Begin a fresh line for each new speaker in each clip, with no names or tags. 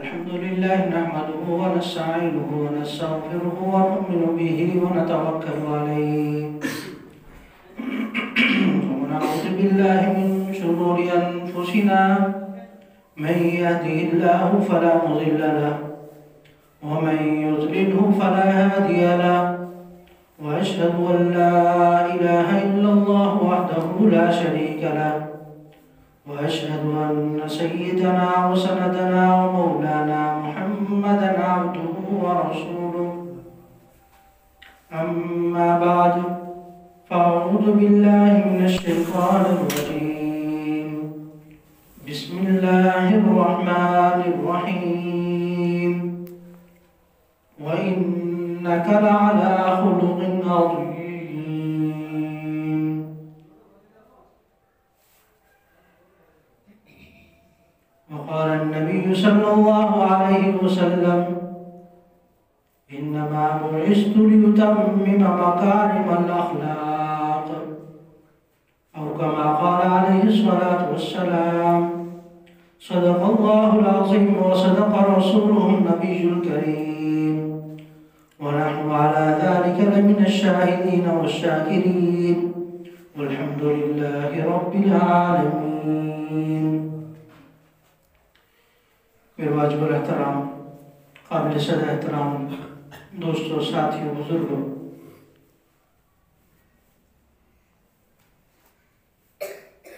الحمد لله نحمده ونستعينه ونستغفره ونؤمن به ونتوكل عليه ونعوذ بالله من شرور أنفسنا من يهده الله فلا مضل له ومن يضلله فلا هادي له وأشهد أن لا إله إلا الله وحده لا شريك له وأشهد أن سيدنا وسندنا ومولانا محمدا عبده ورسوله أما بعد فأعوذ بالله من الشيطان الرجيم بسم الله الرحمن الرحيم وإنك لعلى خلق عظيم. وقال النبي صلى الله عليه وسلم إنما بعثت لأتمم مكارم الأخلاق أو كما قال عليه الصلاة والسلام. صدق الله العظيم وصدق رسوله النبي الكريم ونحن على ذلك لمن الشاهدين والشاكرين والحمد لله رب العالمين. میرے واجب الاحترام قابل صد احترام دوستوں ساتھیوں بزرگوں،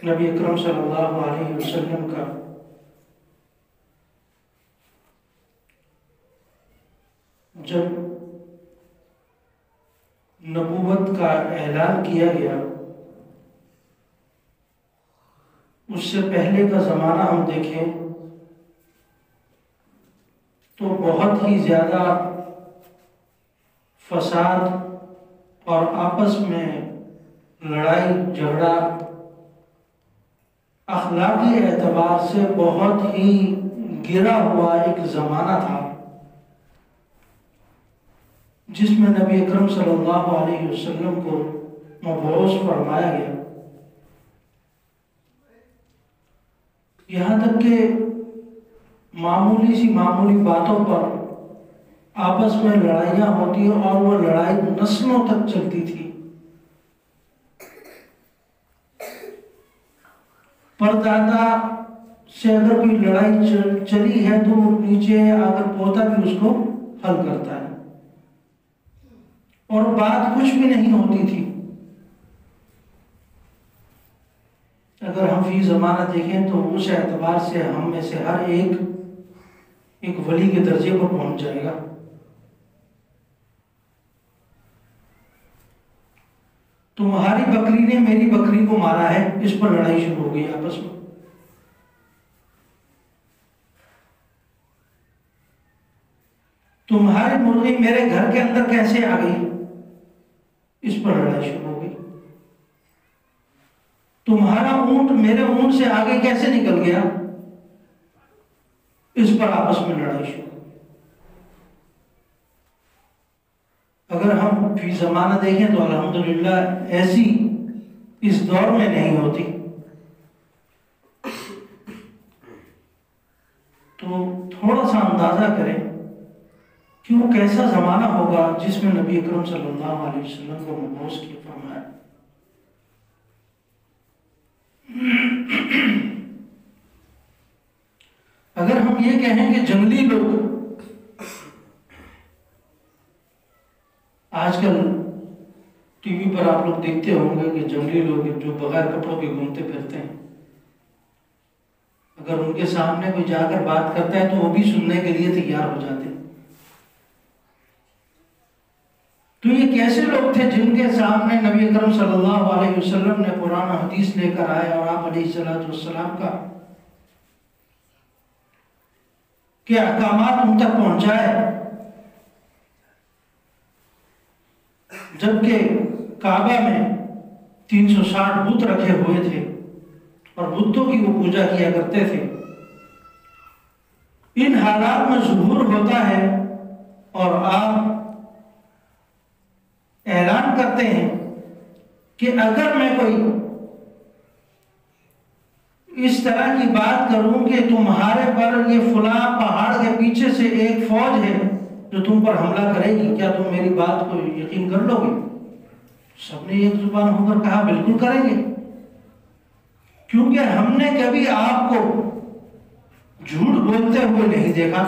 نبی اکرم صلی اللہ علیہ وسلم کا جب نبوت کا اعلان کیا گیا اس سے پہلے کا زمانہ ہم دیکھیں تو بہت ہی زیادہ فساد اور آپس میں لڑائی جھگڑا اخلاقی اعتبار سے بہت ہی گرا ہوا ایک زمانہ تھا جس میں نبی اکرم صلی اللہ علیہ وسلم کو مبعوث فرمایا گیا. یہاں تک کہ معمولی باتوں پر آپس میں لڑائیاں ہوتی اور وہ لڑائی نسلوں تک چلتی تھی. پردادا سے اگر کوئی لڑائی چلی ہے تو نیچے اگر پوتا بھی اس کو حل کرتا ہے اور بات کچھ بھی نہیں ہوتی تھی. اگر ہم فی زمانہ دیکھیں تو اس اعتبار سے ہم میں سے ہر ایک ولی کے درجے پر پہنچ جائے گا. تمہاری بکری نے میری بکری کو مارا ہے، اس پر لڑائی شروع ہو گئی آپس میں. تمہاری مرغی میرے گھر کے اندر کیسے آ گئی، اس پر لڑائی شروع ہو گئی. تمہارا اونٹ میرے اونٹ سے آگے کیسے نکل گیا، اس پر آپس میں لڑائی شروع. اگر ہم فی زمانہ دیکھیں تو الحمدللہ ایسی اس دور میں نہیں ہوتی. تو تھوڑا سا اندازہ کریں کہ وہ کیسا زمانہ ہوگا جس میں نبی اکرم صلی اللہ علیہ وسلم کو مبعوث کیا فرمایا. اگر ہم یہ کہیں کہ جنگلی لوگ آج کل ٹی وی پر آپ لوگ دیکھتے ہوں گے کہ جنگلی لوگ جو بغیر کپڑوں کے گھومتے پھرتے ہیں، اگر ان کے سامنے کوئی جا کر بات کرتا ہے تو وہ بھی سننے کے لیے تیار ہو جاتے ہیں. تو یہ کیسے لوگ تھے جن کے سامنے نبی اکرم صلی اللہ علیہ وسلم نے قرآن و حدیث لے کر آئے اور آپ علیہ السلام کا کہ احکامات ان تک پہنچائے، جبکہ کعبہ میں 360 بت رکھے ہوئے تھے اور بتوں کی وہ پوجا کیا کرتے تھے. ان حالات میں ظہور ہوتا ہے اور آپ اعلان کرتے ہیں کہ اگر میں کوئی اس طرح کی بات کروں کہ تمہارے پر یہ فلاں پہاڑ کے پیچھے سے ایک فوج ہے جو تم پر حملہ کرے گی، کیا تم میری بات کو یقین کر لو گے؟ سب نے ایک زبان ہو کر کہا بالکل کریں گے، کیونکہ ہم نے کبھی آپ کو جھوٹ بولتے ہوئے نہیں دیکھا۔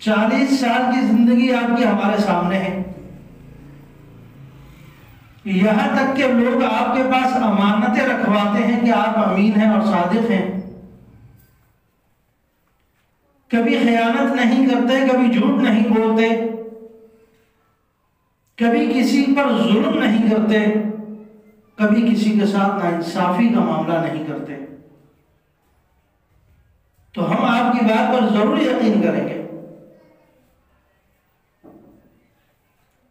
40 سال کی زندگی آپ کی ہمارے سامنے ہے، یہاں تک کہ لوگ آپ کے پاس امانتیں رکھواتے ہیں کہ آپ امین ہیں اور صادق ہیں، کبھی خیانت نہیں کرتے، کبھی جھوٹ نہیں بولتے، کبھی کسی پر ظلم نہیں کرتے، کبھی کسی کے ساتھ ناانصافی کا معاملہ نہیں کرتے، تو ہم آپ کی بات پر ضرور یقین کریں گے۔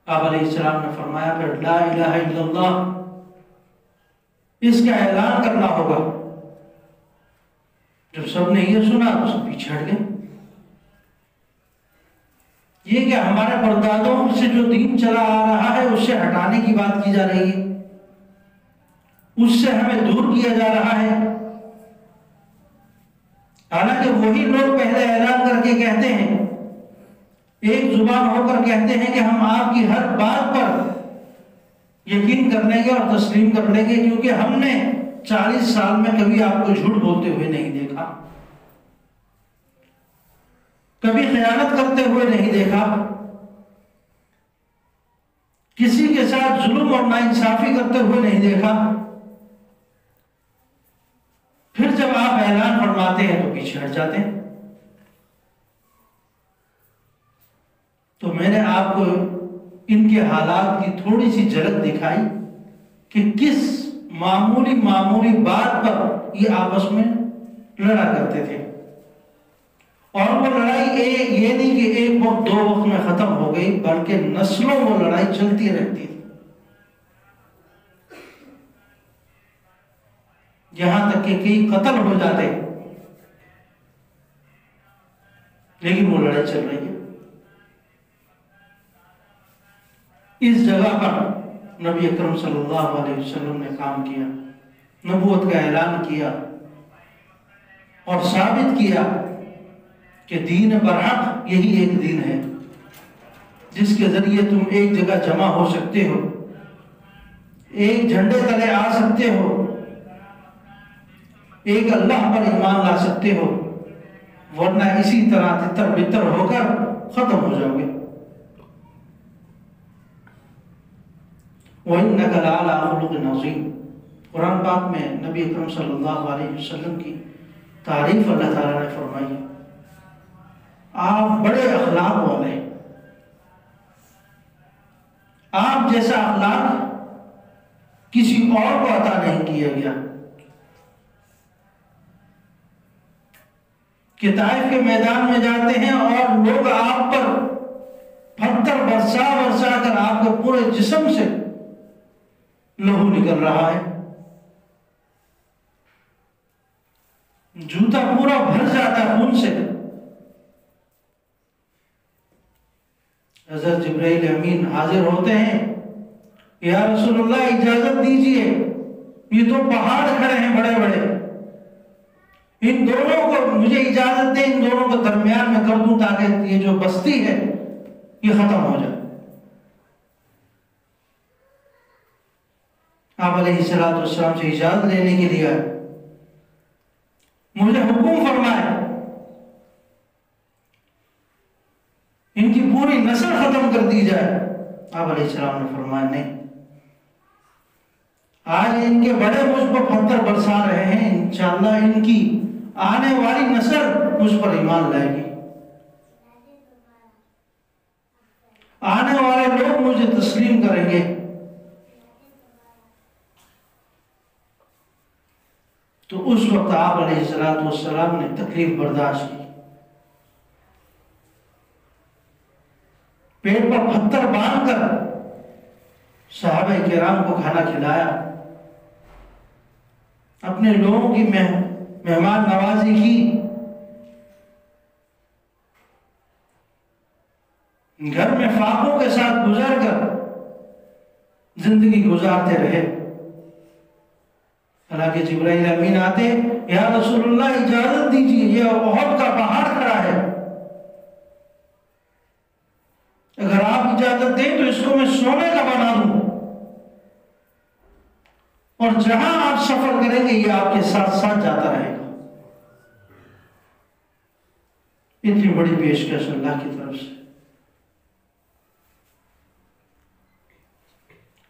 آپ علیہ السلام نے فرمایا پھر لا الہ الا اللہ اس کا اعلان کرنا ہوگا۔ جب سب نے یہ سنا تو سب پیچھے ہٹ گئے۔ یہ کہ ہمارے پردادوں سے جو دین چلا آ رہا ہے اس سے ہٹانے کی بات کی جا رہی ہے، اس سے ہمیں دور کیا جا رہا ہے، حالانکہ وہی لوگ پہلے اعلان کر کے کہتے ہیں، ایک زبان ہو کر کہتے ہیں کہ ہم آپ کی ہر بات پر یقین کر لیں گے اور تسلیم کر لیں گے، کیونکہ ہم نے 40 سال میں کبھی آپ کو جھوٹ بولتے ہوئے نہیں دیکھا، کبھی خیانت کرتے ہوئے نہیں دیکھا، کسی کے ساتھ ظلم اور ناانصافی کرتے ہوئے نہیں دیکھا۔ پھر جب آپ اعلان فرماتے ہیں تو پیچھے ہٹ جاتے ہیں۔ تو میں نے آپ کو ان کے حالات کی تھوڑی سی جھلک دکھائی کہ کس معمولی بات پر یہ آپس میں لڑا کرتے تھے، اور وہ لڑائی یہ نہیں کہ ایک وقت 2 وقت میں ختم ہو گئی، بلکہ نسلوں وہ لڑائی چلتی رہتی تھی، یہاں تک کہ کئی قتل ہو جاتے، لیکن وہ لڑائی چل رہی ہے۔ اس جگہ پر نبی اکرم صلی اللہ علیہ وسلم نے کام کیا، نبوت کا اعلان کیا اور ثابت کیا کہ دین برحق یہی ایک دین ہے جس کے ذریعے تم ایک جگہ جمع ہو سکتے ہو، ایک جھنڈے تلے آ سکتے ہو، ایک اللہ پر ایمان لا سکتے ہو، ورنہ اسی طرح تتر بتر ہو کر ختم ہو جاؤ گے۔ وَإِنَّكَ لَعَلَىٰ خُلُقٍ عَظِيمٍ، قرآن پاک میں نبی اکرم صلی اللہ علیہ وسلم کی تعریف اللہ تعالیٰ نے فرمائی، آپ بڑے اخلاق والے ہیں، آپ جیسا اخلاق کسی اور کو عطا نہیں کیا گیا، کہ طائف کے میدان میں جاتے ہیں اور لوگ آپ پر پتھر برسا کر آپ کے پورے جسم سے لہو نکل رہا ہے، جوتا پورا بھر جاتا ہے خون سے، حضرت جبرائیل امین حاضر ہوتے ہیں، یا رسول اللہ اجازت دیجئے، یہ تو پہاڑ کھڑے ہیں بڑے بڑے، ان دونوں کو مجھے اجازت دیں، ان دونوں کو درمیان میں کر دوں تاکہ یہ جو بستی ہے یہ ختم ہو جائے۔ آپ علیہ السلام سے اجازت لینے کے لیے آئے، مجھے حکم فرمائے ان کی پوری نسل ختم کر دی جائے۔ آپ علیہ السلام نے فرمایا نہیں، آج ان کے بڑے مجھ پر پتھر برسا رہے ہیں، انشاءاللہ ان کی آنے والی نسل مجھ پر ایمان لائے گی، آنے والے لوگ مجھے تسلیم کریں گے۔ تو اس وقت آپ علیہ السلام نے تکلیف برداشت کی، پیٹ پر پتھر باندھ کر صحابہ کرام کو کھانا کھلایا، اپنے لوگوں کی مہمان نوازی کی، گھر میں فاقوں کے ساتھ گزر کر زندگی گزارتے رہے۔ حالانکہ جبرائیل امین آتے، یا رسول اللہ اجازت دیجیے، یہ احد کا پہاڑ کھڑا ہے، اجازت دیں تو اس کو میں سونے کا بنا دوں، اور جہاں آپ سفر کریں گے یہ آپ کے ساتھ ساتھ جاتا رہے گا۔ اتنی بڑی پیشکش اللہ کی طرف سے۔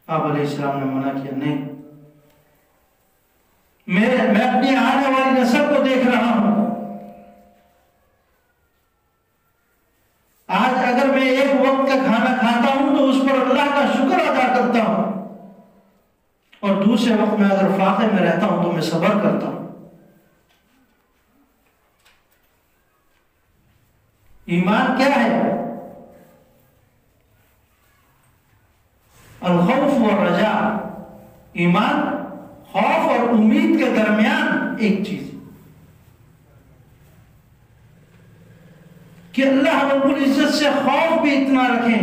آپ علیہ السلام نے منع کیا، نہیں، میں اپنی آنے والی نسل کو دیکھ رہا ہوں، آج اگر میں ایک وقت کا کھانا کھاتا ہوں تو اس پر اللہ کا شکر ادا کرتا ہوں، اور دوسرے وقت میں اگر فاقے میں رہتا ہوں تو میں صبر کرتا ہوں۔ ایمان کیا ہے؟ الخوف والرجاء، ایمان خوف اور امید کے درمیان ایک چیز ہے کہ اللہ رب العزت سے خوف بھی اتنا رکھیں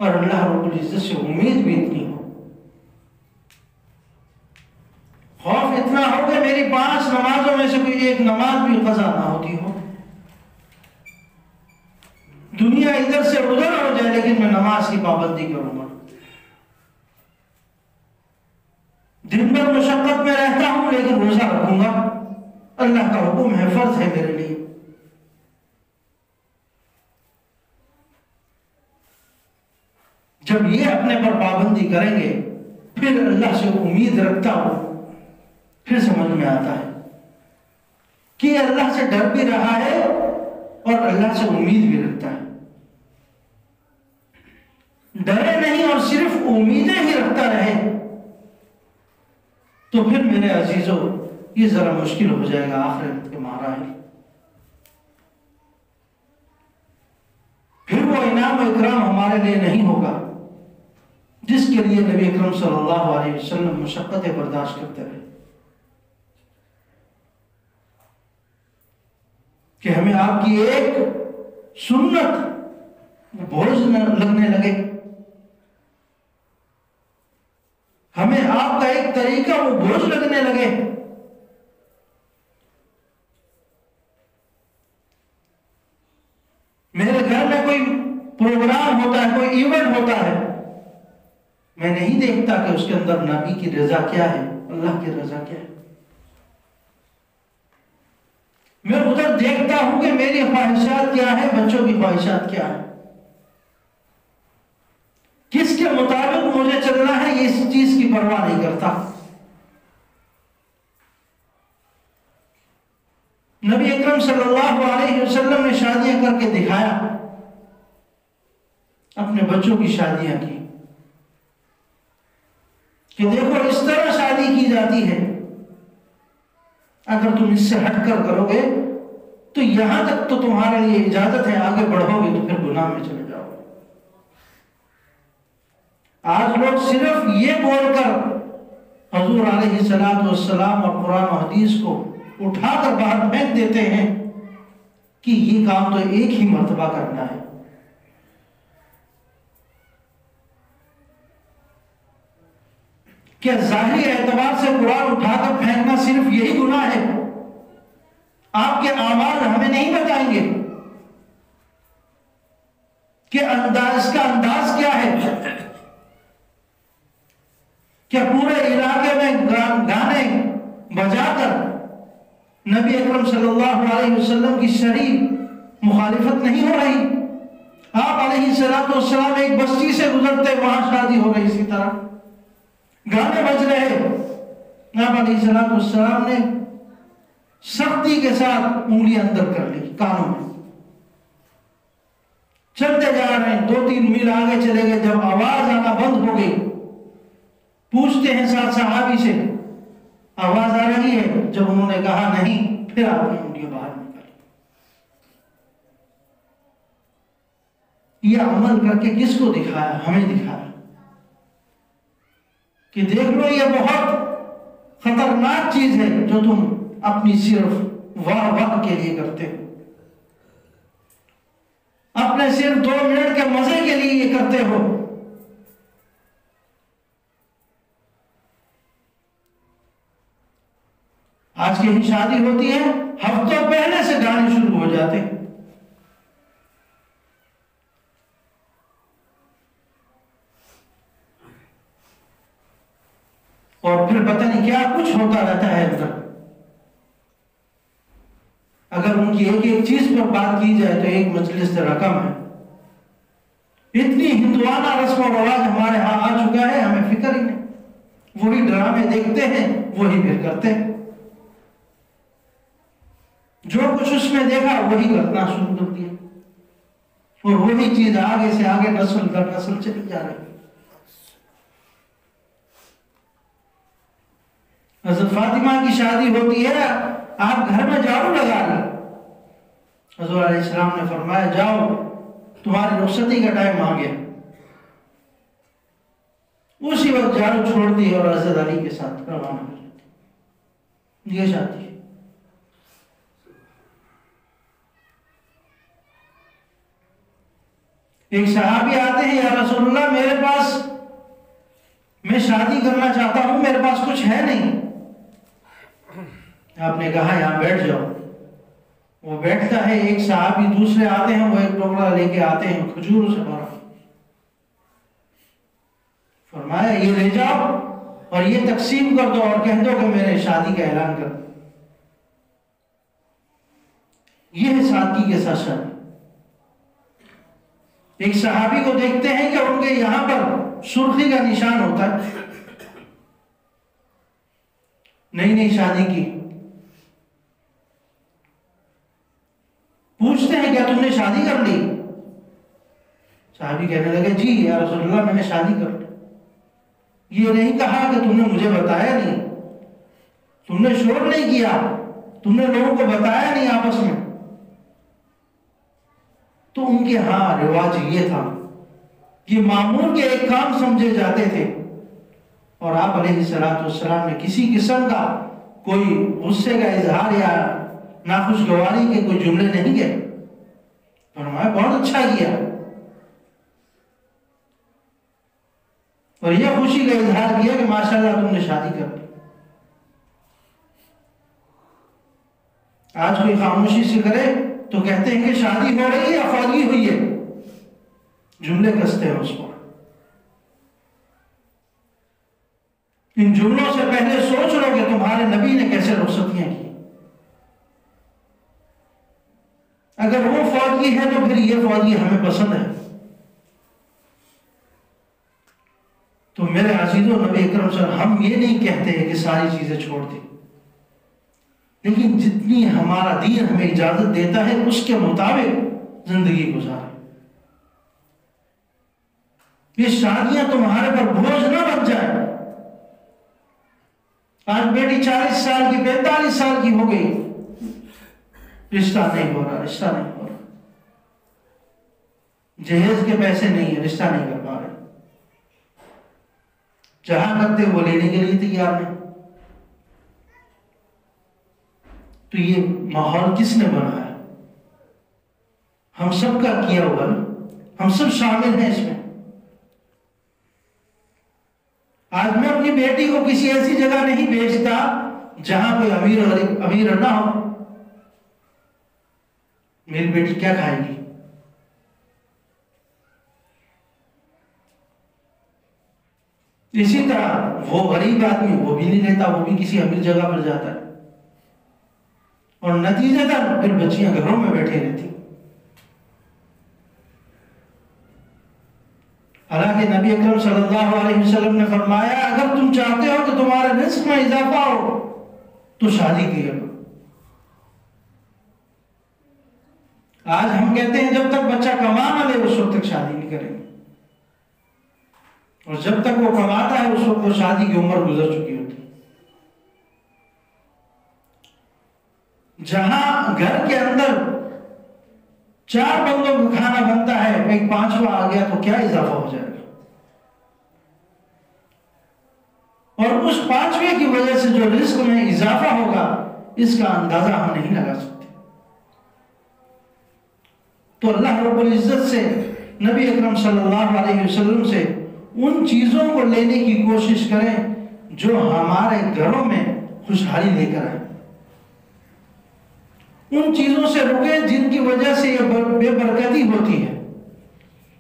اور اللہ رب العزت سے امید بھی اتنی ہو۔ خوف اتنا ہو کہ میری 5 نمازوں میں سے کوئی ایک نماز بھی قضا نہ ہوتی ہو، دنیا ادھر سے ادھر ہو جائے لیکن میں نماز کی پابندی کروں گا، دن بھر مشقت میں رہتا ہوں لیکن روزہ رکھوں گا، اللہ کا حکم ہے، فرض ہے میرے لیے۔ جب یہ اپنے پر پابندی کریں گے پھر اللہ سے امید رکھتا ہوں، پھر سمجھ میں آتا ہے کہ اللہ سے ڈر بھی رہا ہے اور اللہ سے امید بھی رکھتا ہے۔ ڈرے نہیں اور صرف امیدیں ہی رکھتا رہے تو پھر میرے عزیزوں یہ ذرا مشکل ہو جائے گا آخرت کے مراحل۔ پھر وہ انعام و اکرام ہمارے لیے نہیں ہوگا جس کے لیے نبی اکرم صلی اللہ علیہ وسلم مشقتیں برداشت کرتے رہے، کہ ہمیں آپ کی ایک سنت بوجھ لگنے لگے، ہمیں آپ کا ایک طریقہ وہ بوجھ لگنے لگے۔ میرے گھر میں کوئی پروگرام ہوتا ہے، کوئی ایونٹ ہوتا ہے، میں نہیں دیکھتا کہ اس کے اندر نبی کی رضا کیا ہے، اللہ کی رضا کیا ہے، میں ادھر دیکھتا ہوں کہ میری خواہشات کیا ہے، بچوں کی خواہشات کیا ہے، کس کے مطابق مجھے چلنا ہے، یہ اس چیز کی پرواہ نہیں کرتا۔ نبی اکرم صلی اللہ علیہ وسلم نے شادیاں کر کے دکھایا، اپنے بچوں کی شادیاں کی کہ دیکھو اس طرح شادی کی جاتی ہے، اگر تم اس سے ہٹ کر کرو گے تو یہاں تک تو تمہارے لیے اجازت ہے، آگے بڑھو گے تو پھر گناہ میں چلے جاؤ گے۔ آج لوگ صرف یہ بول کر حضور علیہ السلام اور قرآن و حدیث کو اٹھا کر باہر پھینک دیتے ہیں کہ یہ کام تو ایک ہی مرتبہ کرنا ہے۔ کیا ظاہری اعتبار سے قرآن اٹھا کر پھینکنا صرف یہی گناہ ہے؟ آپ کے اعمال ہمیں نہیں بتائیں گے کہ اس کا انداز کیا ہے؟ کیا پورے علاقے میں گانے بجا کر نبی اکرم صلی اللہ علیہ وسلم کی شریف مخالفت نہیں ہو رہی؟ آپ علیہ السلام ایک بستی سے گزرتے، وہاں شادی ہو رہی، اسی طرح گانے بج رہے، آپ علیہ السلام نے سختی کے ساتھ انگلی اندر کر لی کانوں میں، چلتے جا رہے ہیں، 2-3 میل آگے چلے گئے، جب آواز آنا بند ہو گئی، پوچھتے ہیں ساتھ صحابی سے آواز آ رہی ہے؟ جب انہوں نے کہا نہیں، پھر آپ نے انگلیاں باہر نکالی۔ یہ عمل کر کے کس کو دکھایا؟ ہمیں دکھایا کہ دیکھ لو یہ بہت خطرناک چیز ہے جو تم اپنی صرف واہ کے لیے کرتے ہو، اپنے صرف 2 منٹ کے مزے کے لیے یہ کرتے ہو۔ آج کہیں شادی ہوتی ہے، ہفتوں پہلے سے گانے شروع ہو جاتے ہیں، کچھ ہوتا رہتا ہے اندر. اگر ان کی ایک ایک چیز پر بات کی جائے تو ایک مجلس رقم ہے. اتنی ہندوانہ رسم و رواج ہمارے ہاں آ چکا ہے، ہمیں فکر ہی نہیں. وہی ڈرامے دیکھتے ہیں، وہی پھر کرتے ہیں. جو کچھ اس میں دیکھا وہی کرنا شروع کر دیا، اور وہی چیز آگے سے آگے نسل در نسل چلی جا رہی. حضرت فاطمہ کی شادی ہوتی ہے، آپ گھر میں جھاڑو لگا لیں. حضور علیہ السلام نے فرمایا جاؤ تمہاری رخصتی کا ٹائم آ گیا. اسی وقت جھاڑو چھوڑ دی اور حضرت علی کے ساتھ روانہ ہو جاتی. یہ شادی ہے. ایک صحابی آتے ہیں، یا رسول اللہ میرے پاس، میں شادی کرنا چاہتا ہوں، میرے پاس کچھ ہے نہیں. آپ نے کہا یہاں بیٹھ جاؤ. وہ بیٹھتا ہے. ایک صحابی دوسرے آتے ہیں، وہ ایک ٹکڑا لے کے آتے ہیں کھجور سے بھرا. فرمایا یہ لے جاؤ اور یہ تقسیم کر دو اور کہہ دو کہ میں نے شادی کا اعلان کر دیا. یہ ہے سادگی کے ساتھ شادی. ایک صحابی کو دیکھتے ہیں کہ ان کے یہاں پر سرخی کا نشان ہوتا ہے. نئی نئی شادی کی. پوچھتے ہیں کیا تم نے شادی کر لی؟ صحابی کہنے لگے جی یا رسول اللہ میں نے شادی کر لی. یہ نہیں کہا کہ تم نے مجھے بتایا نہیں، تم نے شور نہیں کیا، تم نے لوگوں کو بتایا نہیں آپس میں. تو ان کے ہاں رواج یہ تھا، یہ معمول کے ایک کام سمجھے جاتے تھے. اور آپ علیہ السلام نے کسی قسم کا کوئی غصے کا اظہار یا ناخوشگواری کے کوئی جملے نہیں کہے. فرمایا بہت اچھا کیا، اور یہ خوشی کا اظہار کیا کہ ماشاءاللہ تم نے شادی کر لی. آج کوئی خاموشی سے کرے تو کہتے ہیں کہ شادی ہو رہی ہے یا فوجی ہوئی ہے، جملے کستے ہیں اس پر. ان جملوں سے پہلے سوچ لو کہ تمہارے نبی نے کیسے رخصتیاں کی. اگر وہ فوجی ہے تو پھر یہ فوجی ہمیں پسند ہے. تو میرے عزیزو نبی اکرم صلی اللہ علیہ وسلم، ہم یہ نہیں کہتے کہ ساری چیزیں چھوڑ دیں، لیکن جتنی ہمارا دین ہمیں اجازت دیتا ہے اس کے مطابق زندگی گزاریں. یہ شادیاں تمہارے پر بوجھ نہ بن جائیں. آج بیٹی 40 سال کی 45 سال کی ہو گئی، رشتہ نہیں ہو رہا، رشتہ نہیں ہو رہا. جہیز کے پیسے نہیں ہیں، رشتہ نہیں کر پا رہے. جہاں کرتے وہ لینے کے لیے تیار نہیں. تو یہ ماحول کس نے بنایا؟ ہم سب کا کیا ہوا نا، ہم سب شامل ہیں اس میں. آج میں اپنی بیٹی کو کسی ایسی جگہ نہیں بھیجتا جہاں کوئی امیر نہ ہو. میری بیٹی کیا کھائے گی؟ اسی طرح وہ غریب آدمی وہ بھی نہیں لیتا، وہ بھی کسی امیر جگہ پر جاتا ہے، اور نتیجہ تھا پھر بچیاں گھروں میں بیٹھے رہتی. حالانکہ نبی اکرم صلی اللہ علیہ وسلم نے فرمایا اگر تم چاہتے ہو کہ تمہارے رزق میں اضافہ ہو تو شادی کیا کرو. آج ہم کہتے ہیں جب تک بچہ کما نہ لے اس وقت تک شادی نہیں کریں گے، اور جب تک وہ کماتا ہے اس وقت وہ شادی کی عمر گزر چکی ہوتی. جہاں گھر کے اندر 4 بندوں کا کھانا بنتا ہے، ایک 5واں آ گیا تو کیا اضافہ ہو جائے گا. اور اس 5ویں کی وجہ سے جو رزق میں اضافہ ہوگا اس کا اندازہ ہم نہیں لگا سکتے. تو اللہ رب العزت سے، نبی اکرم صلی اللہ علیہ وسلم سے ان چیزوں کو لینے کی کوشش کریں جو ہمارے گھروں میں خوشحالی لے کر آئیں. ان چیزوں سے رکیں جن کی وجہ سے یہ بے برکتی ہوتی ہے.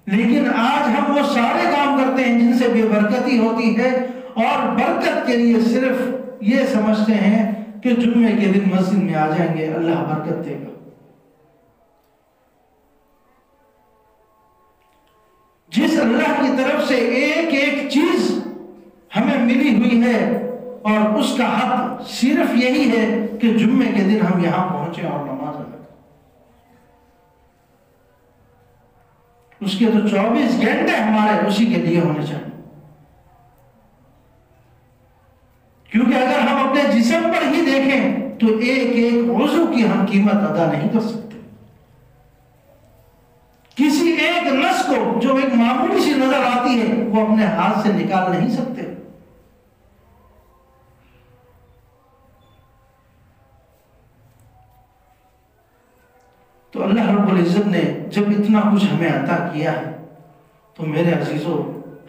لیکن آج ہم وہ سارے کام کرتے ہیں جن سے بے برکتی ہوتی ہے، اور برکت کے لیے صرف یہ سمجھتے ہیں کہ جمعے کے دن مسجد میں آ جائیں گے اللہ برکت دے گا۔ جس اللہ کی طرف سے ایک ایک چیز ہمیں ملی ہوئی ہے اور اس کا حق صرف یہی ہے کہ جمعے کے دن ہم یہاں پہنچے اور نماز ادا کریں۔ اس کے تو 24 گھنٹے ہمارے اسی کے لیے ہونے چاہیے، کیونکہ اگر ہم اپنے جسم پر ہی دیکھیں تو ایک ایک عضو کی ہم قیمت ادا نہیں کر سکتے۔ کسی ایک نس کو جو ایک معمولی سی نظر آتی ہے وہ اپنے ہاتھ سے نکال نہیں سکتے۔ تو اللہ رب العزت نے جب اتنا کچھ ہمیں عطا کیا ہے تو میرے عزیزوں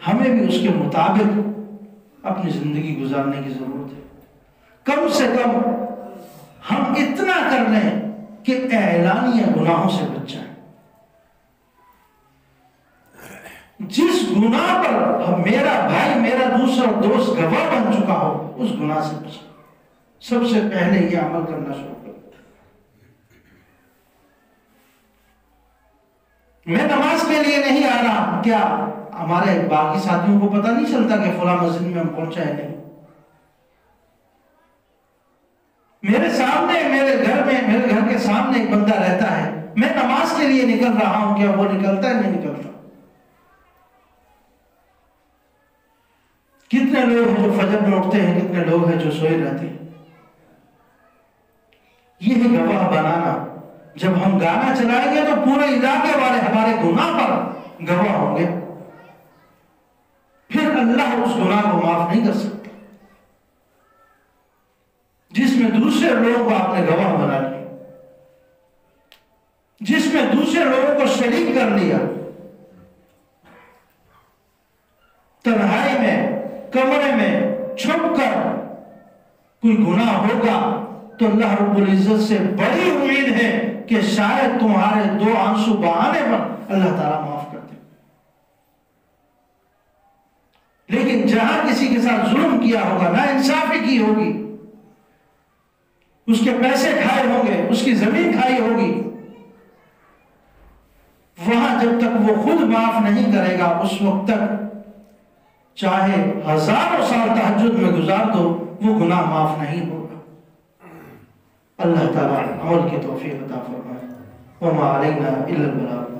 ہمیں بھی اس کے مطابق اپنی زندگی گزارنے کی ضرورت ہے۔ کم سے کم ہم اتنا کر لیں کہ اعلانیہ گناہوں سے بچ جائیں۔ جس گناہ پر میرا بھائی میرا دوسرا دوست گواہ بن چکا ہو اس گناہ سے بچیں۔ سب سے پہلے یہ عمل کرنا شروع کریں۔ میں نماز کے لیے نہیں آ رہا، کیا ہمارے باقی ساتھیوں کو پتہ نہیں چلتا کہ فلاں مسجد میں ہم پہنچا ہے؟ نہیں، میرے سامنے میرے گھر کے سامنے ایک بندہ رہتا ہے، میں نماز کے لیے نکل رہا ہوں، کیا وہ نکلتا ہے؟ نہیں نکلتا۔ کتنے لوگ ہیں جو فجر میں اٹھتے ہیں، کتنے لوگ ہیں جو سوئے رہتے ہیں۔ یہ ہے گواہ بنانا۔ جب ہم گانا چلائیں گے تو پورے علاقے والے ہمارے گناہ پر گواہ ہوں گے، پھر اللہ اس گناہ کو معاف نہیں کر سکتا۔ جس میں دوسرے لوگوں کو آپ نے گواہ بنا لیا، جس میں دوسرے لوگوں کو شریک کر لیا، تنہائی میں کمرے میں چھپ کر کوئی گناہ ہوگا تو اللہ رب العزت سے بڑی امید ہے کہ شاید تمہارے 2 آنسو بہانے پر اللہ تعالیٰ معاف کر دے۔ لیکن جہاں کسی کے ساتھ ظلم کیا ہوگا، ناانصافی کی ہوگی، اس کے پیسے کھائے ہوں گے، اس کی زمین کھائی ہوگی، وہاں جب تک وہ خود معاف نہیں کرے گا اس وقت تک چاہے 1000 سال تہجد میں گزار دو وہ گناہ معاف نہیں ہوگا۔ اللہ تعالیٰ عمل کی توفیق عطا فرمائے۔ وما علینا الا البلاغ۔